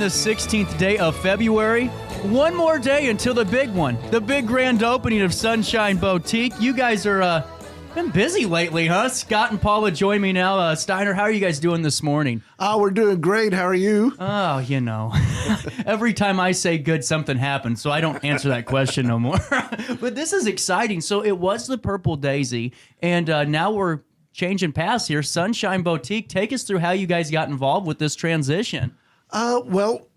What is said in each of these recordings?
the 16th day of February. One more day until the big one, the big grand opening of Sunshine Boutique. You guys are been busy lately, huh? Scott and Paula join me now. Steiner, how are you guys doing this morning? We're doing great. How are you? Oh, you know, every time I say good, something happens, so I don't answer that question no more. But this is exciting. So it was the Purple Daisy, and now we're changing paths here. Sunshine Boutique, take us through how you guys got involved with this transition. Well,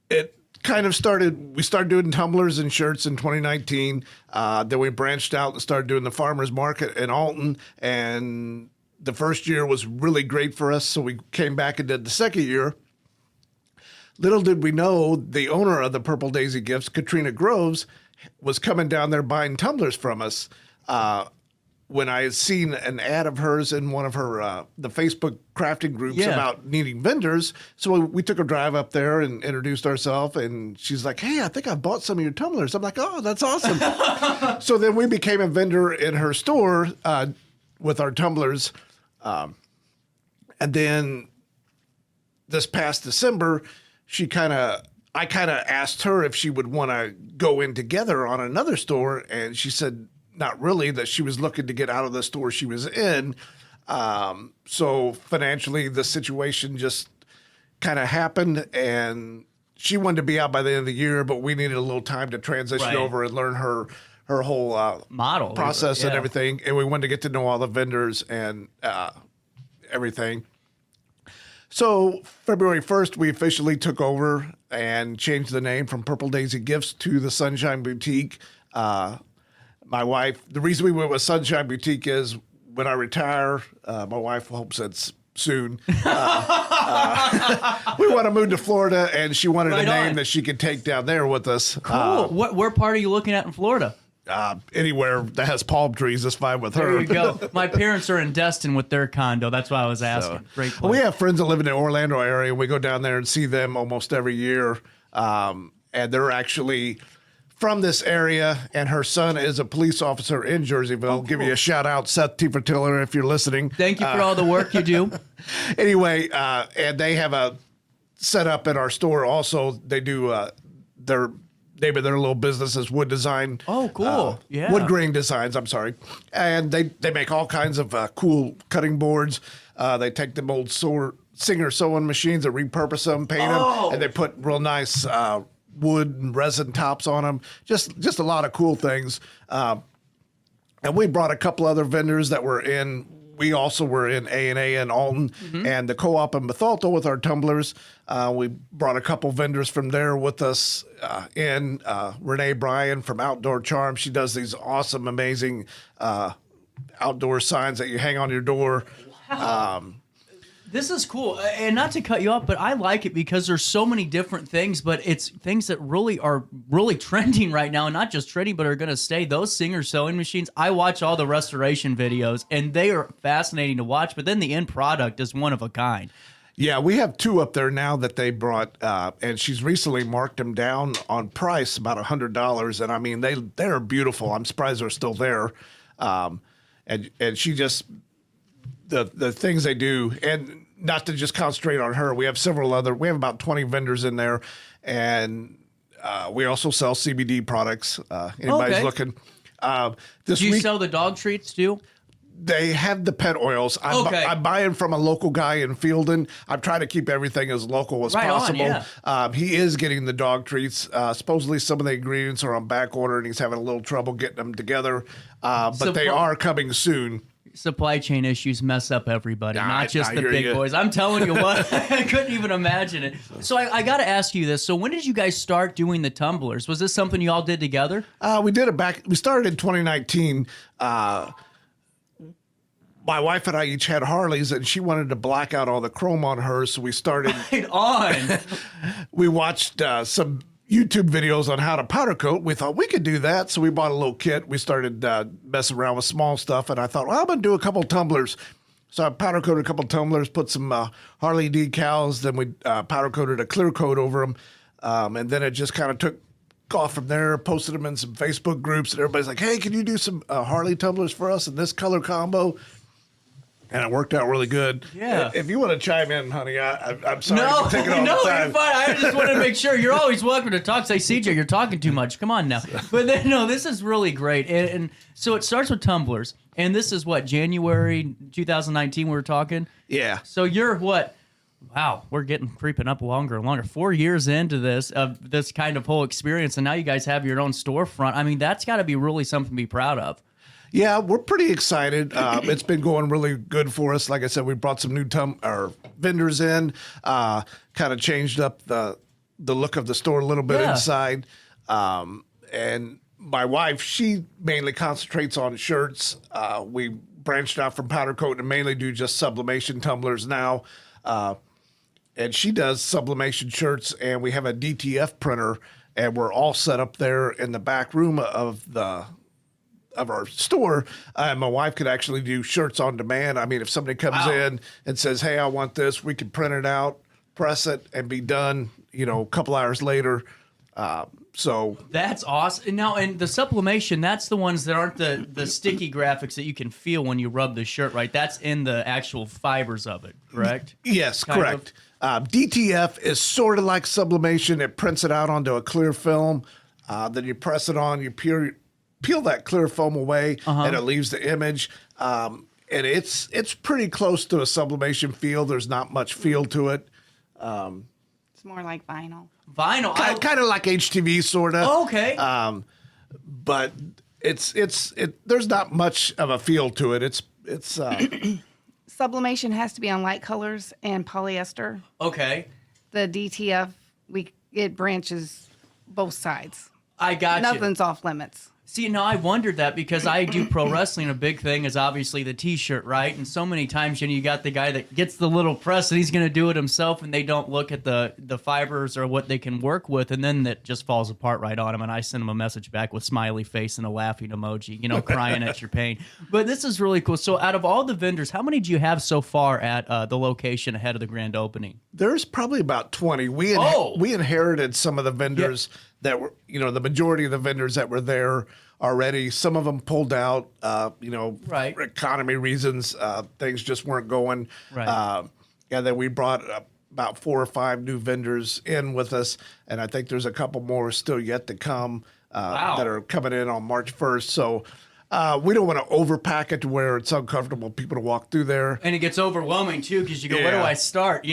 it kind of started, we started doing tumblers and shirts in 2019. Then we branched out and started doing the farmers market in Alton. And the first year was really great for us. So we came back and did the second year. Little did we know the owner of the Purple Daisy Gifts, Katrina Groves, was coming down there buying tumblers from us. When I had seen an ad of hers in one of her the Facebook crafting groups about needing vendors. So we took a drive up there and introduced ourselves, and she's like, hey, I think I bought some of your tumblers. I'm like, oh, that's awesome. So then we became a vendor in her store with our tumblers. And then this past December, I kind of asked her if she would want to go in together on another store, and she said, not really, that she was looking to get out of the store she was in. So financially, the situation just kind of happened, and she wanted to be out by the end of the year, but we needed a little time to transition over and learn her whole model process and everything. And we wanted to get to know all the vendors and everything. So February 1st, we officially took over and changed the name from Purple Daisy Gifts to the Sunshine Boutique. My wife, the reason we went with Sunshine Boutique is when I retire, my wife hopes it's soon. We want to move to Florida, and she wanted a name that she could take down there with us. Cool. Where part are you looking at in Florida? Anywhere that has palm trees is fine with her. There you go. My parents are in Destin with their condo. That's why I was asking. So, great place. We have friends that live in the Orlando area. We go down there and see them almost every year. And they're actually from this area, and her son is a police officer in Jerseyville. Cool. Give you a shout out, Seth Tiller, if you're listening. Thank you for all the work you do. Anyway, and they have a set up at our store also. They do their name of their little business is Wood Design. Oh, cool. Wood grain designs, I'm sorry. And they make all kinds of cool cutting boards. They take them old Singer sewing machines and repurpose them, paint them, and they put real nice wood and resin tops on them. Just a lot of cool things. And we brought a couple other vendors that were in. We also were in A&A in Alton and the Co-op in Bethalto with our tumblers. We brought a couple vendors from there with us in Renee Bryan from Outdoor Charm. She does these awesome, amazing outdoor signs that you hang on your door. Wow. This is cool, and not to cut you off, but I like it because there's so many different things, but it's things that really are really trending right now, and not just trending, but are going to stay. Those Singer sewing machines, I watch all the restoration videos, and they are fascinating to watch, but then the end product is one of a kind. Yeah, we have two up there now that they brought, and she's recently marked them down on price, about $100, and I mean, they're beautiful. I'm surprised they're still there, and she just... The things they do, and not to just concentrate on her, we have we have about 20 vendors in there, and we also sell CBD products. Anybody's looking. Do you sell the dog treats too? They have the pet oils. I'm buying from a local guy in Fielden. I'm trying to keep everything as local as possible. He is getting the dog treats. Supposedly some of the ingredients are on back order, and he's having a little trouble getting them together, but they are coming soon. Supply chain issues mess up everybody, not just the big boys. I'm telling you what, I couldn't even imagine it. So I got to ask you this. So when did you guys start doing the tumblers? Was this something you all did together? We did it we started in 2019. My wife and I each had Harleys, and she wanted to black out all the chrome on hers, so we started. Right on. We watched some YouTube videos on how to powder coat. We thought we could do that, so we bought a little kit. We started messing around with small stuff, and I thought, well, I'm going to do a couple tumblers. So I powder coated a couple tumblers, put some Harley decals, then we powder coated a clear coat over them, and then it just kind of took off from there, posted them in some Facebook groups, and everybody's like, hey, can you do some Harley tumblers for us in this color combo? and it worked out really good. Yeah. If you want to chime in, honey, I'm sorry No, for taking all no, the time. you're fine. I just wanted to make sure. You're always welcome to talk. Say, CJ, you're talking too much. Come on now. But then, no, this is really great. And so it starts with tumblers. And this is what, January 2019 we were talking? Yeah. So you're what? Wow, we're creeping up longer and longer. 4 years into this kind of whole experience, and now you guys have your own storefront. I mean, that's got to be really something to be proud of. Yeah, we're pretty excited. It's been going really good for us. Like I said, we brought some new vendors in, kind of changed up the look of the store a little bit inside. And my wife, she mainly concentrates on shirts. We branched out from powder coat and mainly do just sublimation tumblers now. And she does sublimation shirts, and we have a DTF printer, and we're all set up there in the back room of our store. My wife could actually do shirts on demand. I mean, if somebody comes in and says, "Hey, I want this," we can print it out, press it, and be done, a couple hours later. So that's awesome. Now, and the sublimation, that's the ones that aren't the sticky graphics that you can feel when you rub the shirt, right? That's in the actual fibers of it, correct? Yes, correct. DTF is sort of like sublimation. It prints it out onto a clear film. Then you press it on, you peel that clear film away, and it leaves the image. And it's pretty close to a sublimation feel. There's not much feel to it. It's more like vinyl. Vinyl, kind of like HTV, sort of. Oh, okay. But it's there's not much of a feel to it. It's Sublimation has to be on light colors and polyester. Okay. The DTF, it branches both sides. I got you. Nothing's off limits. See, now I wondered that because I do pro wrestling. A big thing is obviously the T-shirt, right? And so many times, you got the guy that gets the little press and he's going to do it himself, and they don't look at the fibers or what they can work with, and then that just falls apart right on him. And I send him a message back with smiley face and a laughing emoji, crying at your pain. But this is really cool. So, out of all the vendors, how many do you have so far at the location ahead of the grand opening? There's probably about 20. We inherited some of the vendors that were, the majority of the vendors that were there already. Some of them pulled out, right. economy reasons. Things just weren't going. Right. And then we brought about 4 or 5 new vendors in with us, and I think there's a couple more still yet to come that are coming in on March 1st. So we don't want to overpack it to where it's uncomfortable people to walk through there. And it gets overwhelming too because you go, where do I start?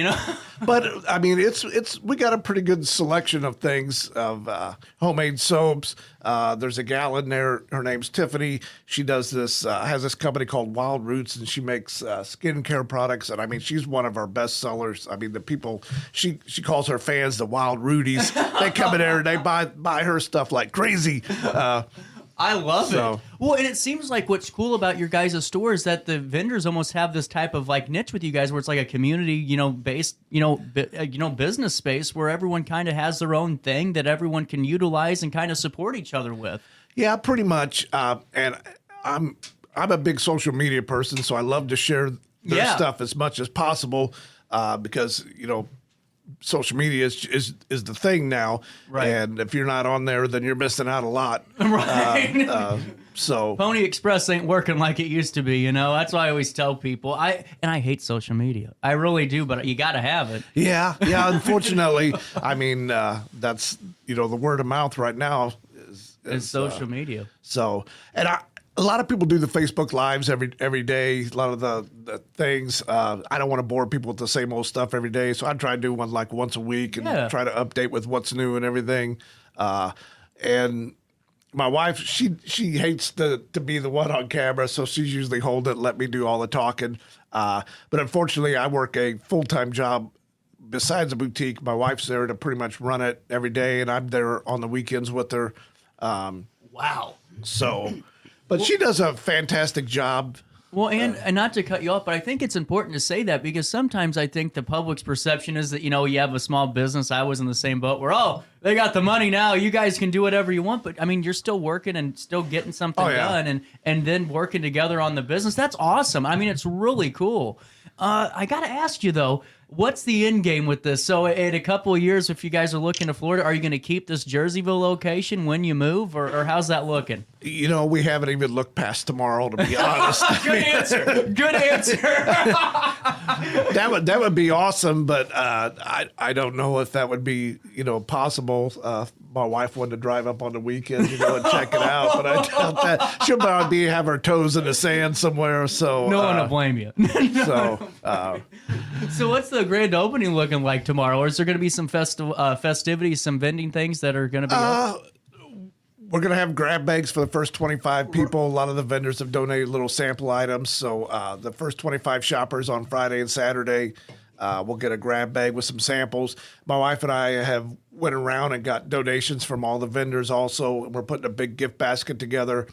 But I mean, we got a pretty good selection of things, of homemade soaps. There's a gal in there. Her name's Tiffany. She does this, has this company called Wild Roots, and she makes skincare products. And I mean, she's one of our best sellers. I mean, the people she calls her fans the Wild Rudies. They come in there and they buy her stuff like crazy. I love it. Well, and it seems like what's cool about your guys' store is that the vendors almost have this type of like niche with you guys, where it's like a community, based, business space where everyone kind of has their own thing that everyone can utilize and kind of support each other with. Yeah, pretty much. And I'm a big social media person, so I love to share their stuff as much as possible because social media is the thing now, right? And if you're not on there, then you're missing out a lot, right? So Pony Express ain't working like it used to be. That's why I always tell people. I hate social media. I really do, but you got to have it. Yeah. Unfortunately, I mean that's the word of mouth right now is social media. So, and a lot of people do the Facebook Lives every day. A lot of the things. I don't want to bore people with the same old stuff every day, so I try to do one like once a week and try to update with what's new and everything. And my wife, she hates to be the one on camera, so she's usually holding it, let me do all the talking. But unfortunately, I work a full-time job besides a boutique. My wife's there to pretty much run it every day, and I'm there on the weekends with her. Wow. So. But she does a fantastic job. Well, and not to cut you off, but I think it's important to say that because sometimes I think the public's perception is that, you have a small business. I was in the same boat where, they got the money now. You guys can do whatever you want. But, I mean, you're still working and still getting something done and then working together on the business. That's awesome. I mean, it's really cool. I got to ask you, though, What's the end game with this? So in a couple of years, if you guys are looking to Florida, are you going to keep this Jerseyville location when you move, or how's that looking? You know, we haven't even looked past tomorrow, to be honest. Good answer. Good answer. That would be awesome, but I don't know if that would be, you know, possible. My wife wanted to drive up on the weekend, you know, and check it out, but I doubt that. She'll probably have her toes in the sand somewhere. So No one will blame you. So what's the grand opening looking like tomorrow? Or is there going to be some festivities, some vending things that are going to be? We're going to have grab bags for the first 25 people. A lot of the vendors have donated little sample items. So the first 25 shoppers on Friday and Saturday we'll get a grab bag with some samples. My wife and I have went around and got donations from all the vendors also. We're putting a big gift basket together.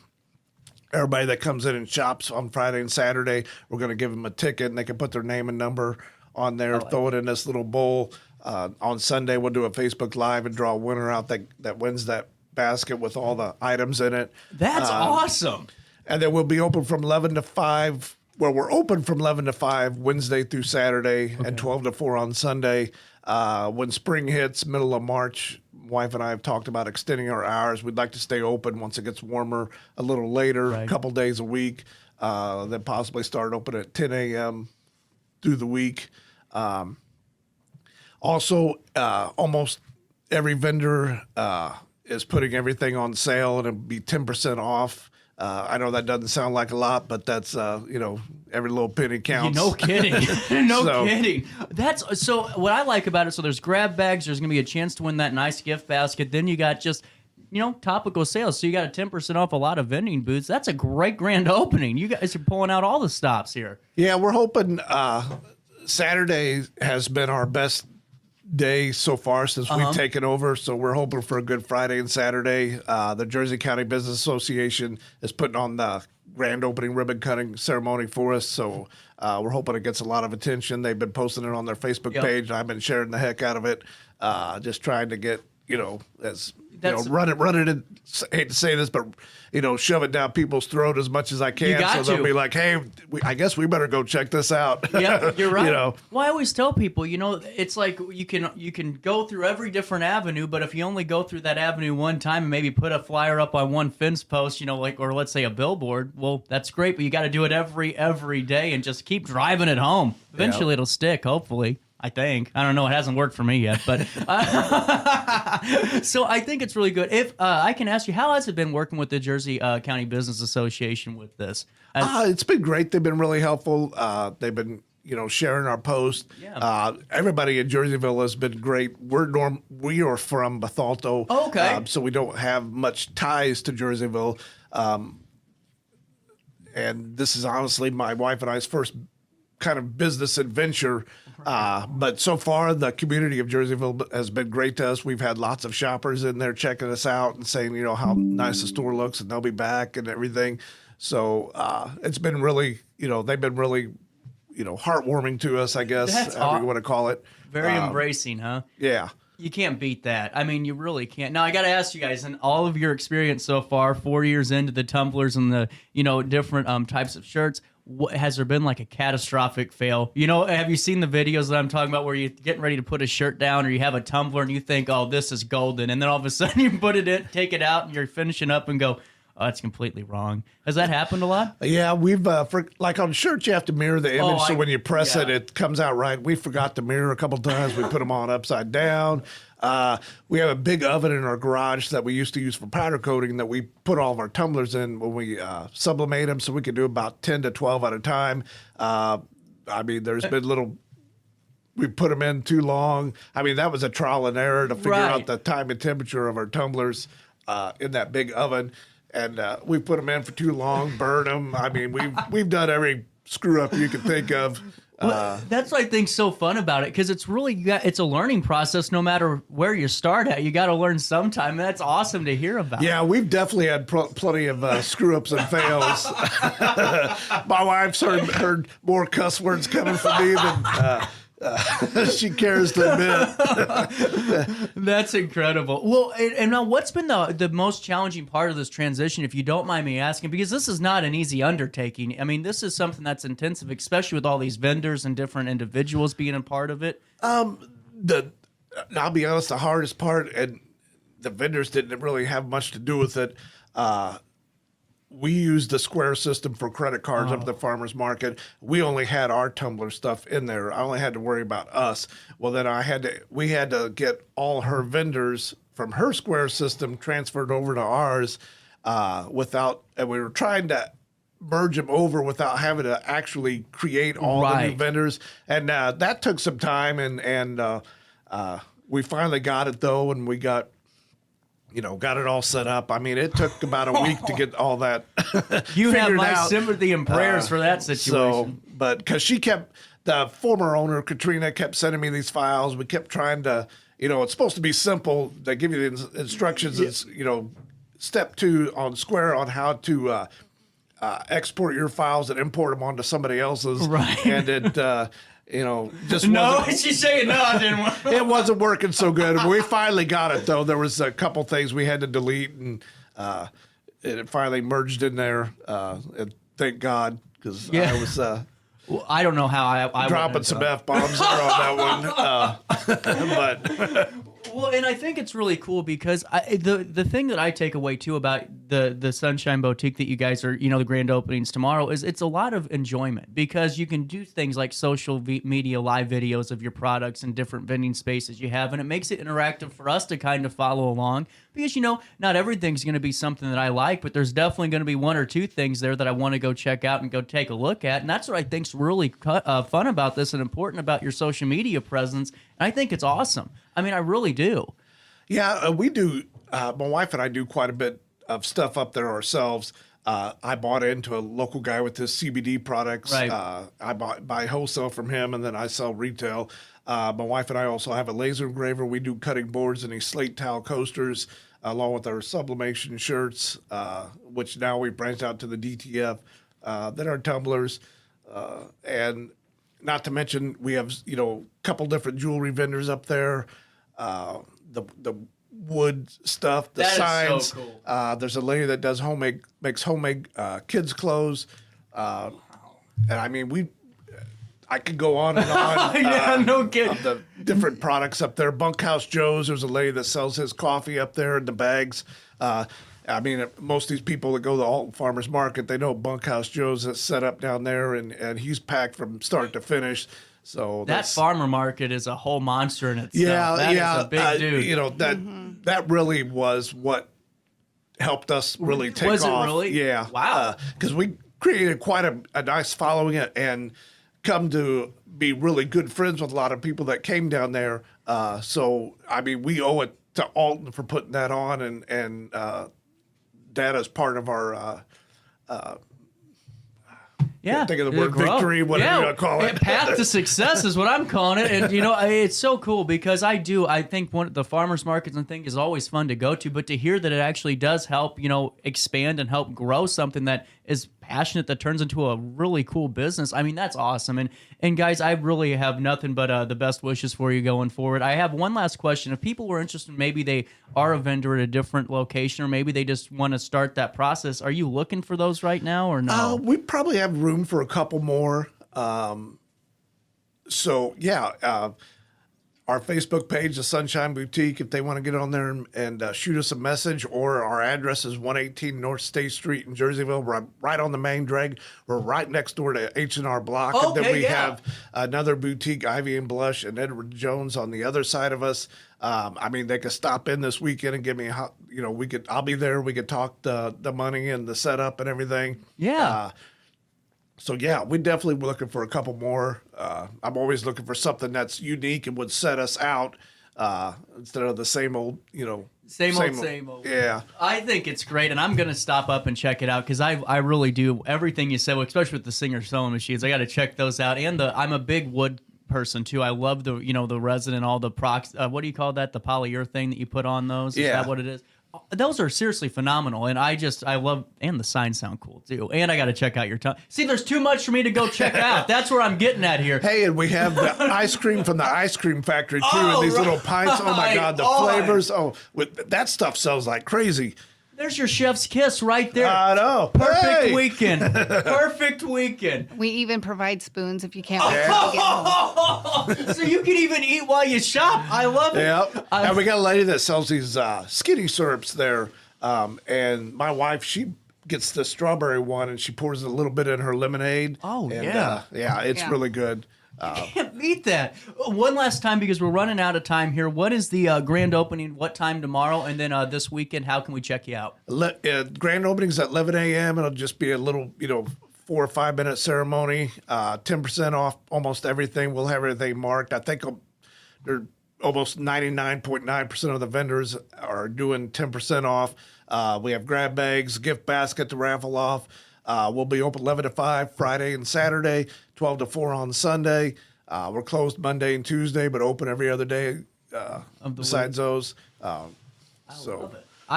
Everybody that comes in and shops on Friday and Saturday, we're going to give them a ticket, and they can put their name and number on there, throw it in this little bowl. On Sunday, we'll do a Facebook Live and draw a winner out that wins that basket with all the items in it. That's awesome. And then we'll be open from 11 to 5. Well, we're open from 11 to 5 Wednesday through Saturday and 12 to 4 on Sunday. When spring hits, middle of March, wife and I have talked about extending our hours. We'd like to stay open once it gets warmer a little later, a couple days a week, then possibly start open at 10 a.m. through the week. Also, almost every vendor is putting everything on sale, and it'll be 10% off. I know that doesn't sound like a lot, but that's, every little penny counts. No kidding. Kidding. That's so what I like about it. So there's grab bags. There's going to be a chance to win that nice gift basket. Then you got just, topical sales. So you got a 10% off a lot of vending booths. That's a great grand opening. You guys are pulling out all the stops here. Yeah, we're hoping Saturday has been our best day so far since we've taken over, so we're hoping for a good Friday and Saturday. The Jersey County Business Association is putting on the grand opening ribbon cutting ceremony for us, so we're hoping it gets a lot of attention. They've been posting it on their Facebook page, and I've been sharing the heck out of it, just trying to get, run it in, hate to say this, but, shove it down people's throat as much as I can. So they'll be like, hey, I guess we better go check this out. Yeah, you're right. Well, I always tell people, it's like you can go through every different avenue, but if you only go through that avenue one time and maybe put a flyer up on one fence post, or let's say a billboard, well, that's great, but you got to do it every day and just keep driving it home. Eventually it'll stick, hopefully. I think. I don't know. It hasn't worked for me yet, but so I think it's really good. If I can ask you, how has it been working with the Jersey County Business Association with this? It's been great. They've been really helpful. They've been, sharing our posts. Yeah. Everybody in Jerseyville has been great. We are from Bethalto. Oh, okay. So we don't have much ties to Jerseyville. And this is honestly my wife and I's first kind of business adventure. But so far, the community of Jerseyville has been great to us. We've had lots of shoppers in there checking us out and saying, how nice the store looks and they'll be back and everything. So it's been really, they've been really, heartwarming to us, I guess, however you want to call it. Very embracing, huh? Yeah. You can't beat that. I mean, you really can't. Now, I got to ask you guys, in all of your experience so far, 4 years into the tumblers and the, different types of shirts, has there been like a catastrophic fail? Have you seen the videos that I'm talking about where you're getting ready to put a shirt down or you have a tumbler and you think, oh, this is golden. And then all of a sudden you put it in, take it out, and you're finishing up and go, oh, that's completely wrong. Has that happened a lot? Yeah, we've, like on shirts, you have to mirror the image. So when you press it, it comes out right. We forgot to mirror a couple times. We put them on upside down. We have a big oven in our garage that we used to use for powder coating that we put all of our tumblers in when we sublimate them, so we could do about 10 to 12 at a time. There's been we put them in too long. That was a trial and error to figure out the time and temperature of our tumblers in that big oven. And we put them in for too long, burn them. We've done every screw up you can think of. Well, that's what I think's so fun about it, because it's really it's a learning process. No matter where you start at, you got to learn sometime. That's awesome to hear about. Yeah, we've definitely had plenty of screw ups and fails. My wife's heard more cuss words coming from me than She cares to admit. That's incredible. Well, and now what's been the most challenging part of this transition, if you don't mind me asking, because this is not an easy undertaking. I mean, this is something that's intensive, especially with all these vendors and different individuals being a part of it. I'll be honest, the hardest part, and the vendors didn't really have much to do with it. We used the Square system for credit cards up at the farmer's market. We only had our tumbler stuff in there. I only had to worry about us. Well, then we had to get all her vendors from her Square system transferred over to ours and we were trying to merge them over without having to actually create all the new vendors. And that took some time, and we finally got it though, and we got it all set up. I mean, it took about a week to get all that You have my out. sympathy and prayers for that situation. But because the former owner, Katrina, kept sending me these files. We kept trying to, it's supposed to be simple. They give you the instructions. It's, step 2 on Square on how to export your files and import them onto somebody else's. Right. And it, just No, wasn't, she's saying no, it didn't work. it wasn't working so good. We finally got it though. There was a couple things we had to delete, and it finally merged in there. And thank God, because I was Well, I don't know how I dropping some F-bombs there on that one. But well, and I think it's really cool because the thing that I take away too about the Sunshine Boutique that you guys are, the grand openings tomorrow, is it's a lot of enjoyment because you can do things like social media live videos of your products and different vending spaces you have, and it makes it interactive for us to kind of follow along because not everything's going to be something that I like, but there's definitely going to be one or two things there that I want to go check out and go take a look at, and that's what I think's really fun about this and important about your social media presence. And I think it's awesome. I mean, I really do. yeah, we do. My wife and I do quite a bit of stuff up there ourselves. I bought into a local guy with his CBD products. Right. I buy wholesale from him, and then I sell retail. My wife and I also have a laser engraver. We do cutting boards and these slate tile coasters, along with our sublimation shirts, which now we branched out to the DTF, then our tumblers, and not to mention we have a couple different jewelry vendors up there, the wood stuff, the That is signs. so cool. There's a lady that makes homemade kids clothes, and I mean I could go on and on. Yeah, no kidding. Of the different products up there. Bunkhouse Joe's, there's a lady that sells his coffee up there in the bags. I mean, most of these people that go to the Alton Farmers Market, they know Bunkhouse Joe's that's set up down there, and he's packed from start to finish. So That farmer market is a whole monster in itself. yeah, That yeah, is a big dude. That really was what helped us really take off. Was it really? Yeah. Wow. Because we created quite a nice following and come to be really good friends with a lot of people that came down there. So I mean, we owe it to Alton for putting that on, and that is part of our. Yeah, think of the word grow. victory, whatever you want to call it. Path to success is what I'm calling it, and it's so cool because I think the farmers markets and thing is always fun to go to, but to hear that it actually does help, expand and help grow something that is passionate that turns into a really cool business. I mean, that's awesome. And guys, I really have nothing but the best wishes for you going forward. I have one last question. If people were interested, maybe they are a vendor at a different location, or maybe they just want to start that process. Are you looking for those right now, or no? We probably have room for a couple more. So yeah, our Facebook page, the Sunshine Boutique, if they want to get on there and shoot us a message, or our address is 118 North State Street in Jerseyville. We're right on the main drag. We're right next door to H&R Block. And then we have another boutique, Ivy and Blush and Edward Jones on the other side of us. I mean, they could stop in this weekend and give me, I'll be there. We could talk the money and the setup and everything. Yeah. So yeah, we definitely were looking for a couple more. I'm always looking for something that's unique and would set us out instead of the same old, Same old. Yeah. I think it's great, and I'm going to stop up and check it out because I really do. Everything you said, especially with the Singer sewing machines, I got to check those out. And I'm a big wood person too. I love the resin and all the prox. What do you call that? The polyurethane that you put on those? Is that what it is? Those are seriously phenomenal, and I love, and the signs sound cool too. And I got to check out your See, there's too much for me to go check out. That's where I'm getting at here. Hey, and we have the ice cream from the ice cream factory too, and these little pints. Oh my God, the flavors! That stuff sells like crazy. There's your chef's kiss right there. I know. Perfect weekend. Perfect weekend. We even provide spoons if you can't wait till you get home. So you can even eat while you shop. I love it. Yep. And we got a lady that sells these skinny syrups there. And my wife, she gets the strawberry one and she pours a little bit in her lemonade. Oh, and, yeah. It's really good. Can't beat that. One last time, because we're running out of time here. What is the grand opening? What time tomorrow? And then this weekend, how can we check you out? Grand opening's at 11 a.m. It'll just be a little, 4 or 5 minute ceremony. 10% off almost everything. We'll have everything marked. I think they're almost 99.9% of the vendors are doing 10% off. We have grab bags, gift basket to raffle off. We'll be open 11 to 5 Friday and Saturday, 12 to 4 on Sunday. We're closed Monday and Tuesday, but open every other day besides those. I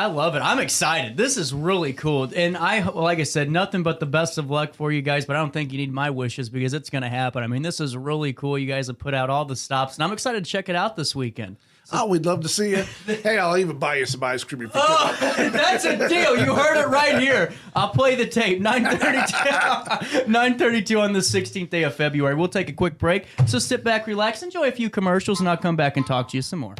love it. I'm excited. This is really cool. And like I said, nothing but the best of luck for you guys, but I don't think you need my wishes because it's going to happen. I mean, this is really cool. You guys have put out all the stops, and I'm excited to check it out this weekend. We'd love to see you. Hey, I'll even buy you some ice cream if you can. That's a deal. You heard it right here. I'll play the tape. 9:32 on the 16th day of February. We'll take a quick break. So sit back, relax, enjoy a few commercials, and I'll come back and talk to you some more.